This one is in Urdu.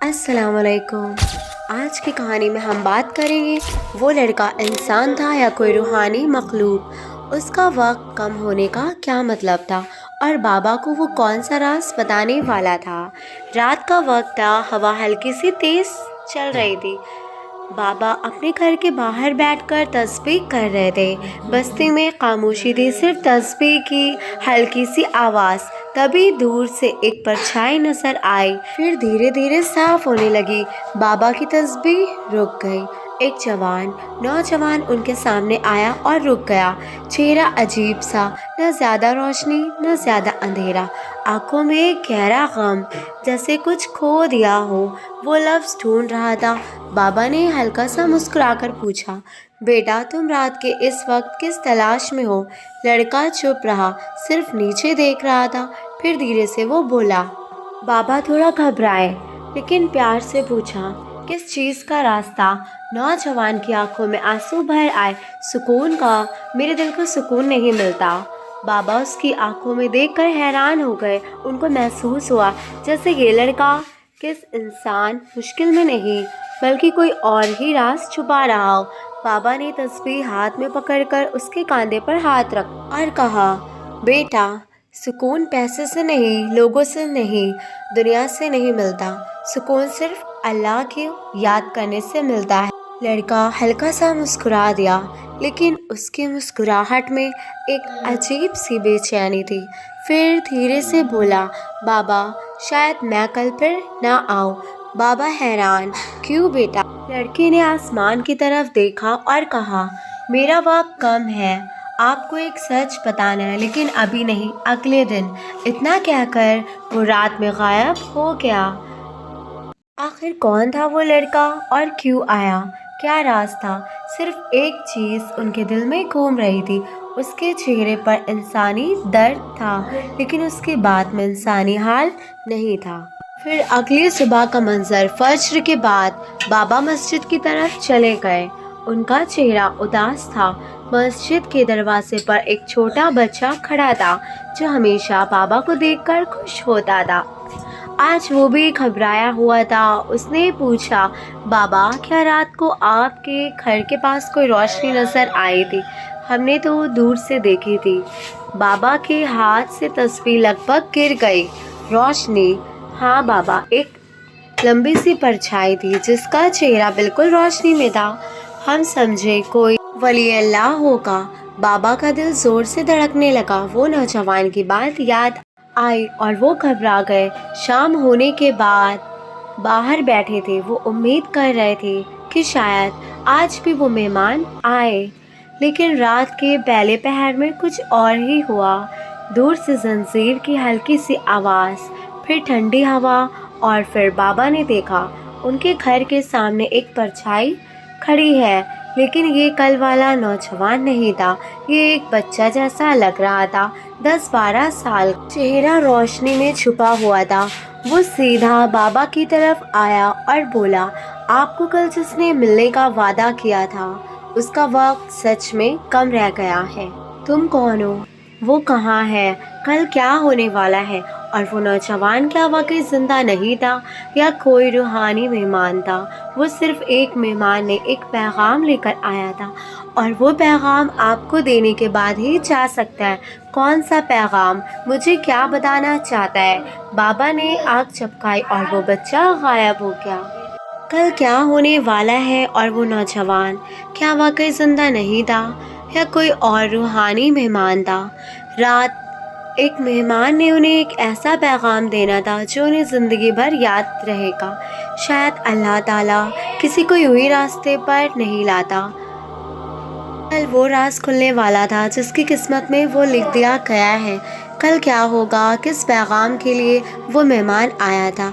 السلام علیکم۔ آج کی کہانی میں ہم بات کریں گے وہ لڑکا انسان تھا یا کوئی روحانی مخلوق، اس کا وقت کم ہونے کا کیا مطلب تھا اور بابا کو وہ کون سا راز بتانے والا تھا۔ رات کا وقت تھا، ہوا ہلکی سی تیز چل رہی تھی۔ بابا اپنے گھر کے باہر بیٹھ کر تسبیح کر رہے تھے۔ بستی میں خاموشی تھی، صرف تسبیح کی ہلکی سی آواز۔ تبھی دور سے ایک پرچھائی نظر آئی، پھر دھیرے دھیرے صاف ہونے لگی۔ بابا کی تسبیح رک گئی۔ ایک نوجوان ان کے سامنے آیا اور رک گیا۔ چہرہ عجیب سا، نہ زیادہ روشنی نہ زیادہ اندھیرا، آنکھوں میں گہرا غم، جیسے کچھ کھو دیا ہو۔ وہ لفظ ڈھونڈ رہا تھا۔ بابا نے ہلکا سا مسکرا کر پوچھا، بیٹا تم رات کے اس وقت کس تلاش میں ہو؟ لڑکا چپ رہا، صرف نیچے دیکھ رہا تھا۔ پھر دھیرے سے وہ بولا۔ بابا تھوڑا گھبرائے لیکن پیار سے پوچھا، کس چیز کا راستہ؟ نوجوان کی آنکھوں میں آنسو بھر آئے۔ سکون کا، میرے دل کو سکون نہیں ملتا۔ بابا اس کی آنکھوں میں دیکھ کر حیران ہو گئے۔ ان کو محسوس ہوا جیسے یہ لڑکا کس انسان مشکل میں نہیں بلکہ کوئی اور ہی راز چھپا رہا ہو۔ بابا نے تسبیح ہاتھ میں پکڑ کر اس کے کاندھے پر ہاتھ رکھا اور کہا، بیٹا سکون پیسے سے نہیں، لوگوں سے نہیں، دنیا سے نہیں ملتا۔ سکون صرف اللہ کی یاد کرنے سے ملتا ہے۔ لڑکا ہلکا سا مسکرا دیا، لیکن اس کی مسکراہٹ میں ایک عجیب سی بے چینی تھی۔ پھر دھیرے سے بولا، بابا شاید میں کل پھر نہ آؤں۔ بابا حیران، کیوں بیٹا؟ لڑکے نے آسمان کی طرف دیکھا اور کہا، میرا وقت کم ہے، آپ کو ایک سچ بتانا ہے، لیکن ابھی نہیں، اگلے دن۔ اتنا کہہ کر وہ رات میں غائب ہو گیا۔ آخر کون تھا وہ لڑکا اور کیوں آیا؟ کیا راز تھا؟ صرف ایک چیز ان کے دل میں گھوم رہی تھی۔ اس کے چہرے پر انسانی درد تھا، لیکن اس کی بات میں انسانی حال نہیں تھا۔ پھر اگلی صبح کا منظر۔ فجر کے بعد بابا مسجد کی طرف چلے گئے۔ ان کا چہرہ اداس تھا۔ مسجد کے دروازے پر ایک چھوٹا بچہ کھڑا تھا جو ہمیشہ بابا کو دیکھ کر خوش ہوتا تھا۔ آج وہ بھی گھبرایا ہوا تھا۔ اس نے پوچھا، بابا کیا رات کو آپ کے گھر کے پاس کوئی روشنی نظر آئی تھی؟ ہم نے تو دور سے دیکھی تھی۔ بابا کے ہاتھ سے تسبیح لگ بھگ گر گئی۔ روشنی؟ ہاں بابا، ایک لمبی سی پرچھائی تھی جس کا چہرہ بالکل روشنی میں تھا۔ ہم سمجھے کوئی ولی اللہ ہوگا۔ بابا کا دل زور سے دھڑکنے لگا۔ وہ نوجوان کی بات یاد آئی اور وہ گھبرا گئے۔ شام ہونے کے بعد باہر بیٹھے تھے۔ وہ امید کر رہے تھے کہ شاید آج بھی وہ مہمان آئے، لیکن رات کے پہلے پہر میں کچھ اور ہی ہوا۔ دور سے زنجیر کی ہلکی سی آواز، پھر ٹھنڈی ہوا، اور پھر بابا نے دیکھا ان کے گھر کے سامنے ایک پرچھائی کھڑی ہے، لیکن یہ کل والا نوجوان نہیں تھا۔ یہ ایک بچہ جیسا لگ رہا تھا، 10-12 سال۔ چہرہ روشنی میں چھپا ہوا تھا۔ وہ سیدھا بابا کی طرف آیا اور بولا، آپ کو کل جس نے ملنے کا وعدہ کیا تھا اس کا وقت سچ میں کم رہ گیا ہے۔ تم کون ہو؟ وہ کہاں ہے؟ کل کیا ہونے والا ہے؟ اور وہ نوجوان کیا واقعی زندہ نہیں تھا یا کوئی روحانی مہمان تھا؟ وہ صرف ایک مہمان نے ایک پیغام لے کر آیا تھا، اور وہ پیغام آپ کو دینے کے بعد ہی جا سکتا ہے۔ کون سا پیغام؟ مجھے کیا بتانا چاہتا ہے؟ بابا نے آنکھ جھپکائی اور وہ بچہ غائب ہو گیا۔ کل کیا ہونے والا ہے اور وہ نوجوان کیا واقعی زندہ نہیں تھا یا کوئی اور روحانی مہمان تھا؟ رات ایک مہمان نے انہیں ایک ایسا پیغام دینا تھا جو انہیں زندگی بھر یاد رہے گا۔ شاید اللہ تعالیٰ کسی کو یوں ہی راستے پر نہیں لاتا۔ کل وہ راز کھلنے والا تھا جس کی قسمت میں وہ لکھ دیا گیا ہے۔ کل کیا ہوگا؟ کس پیغام کے لیے وہ مہمان آیا تھا؟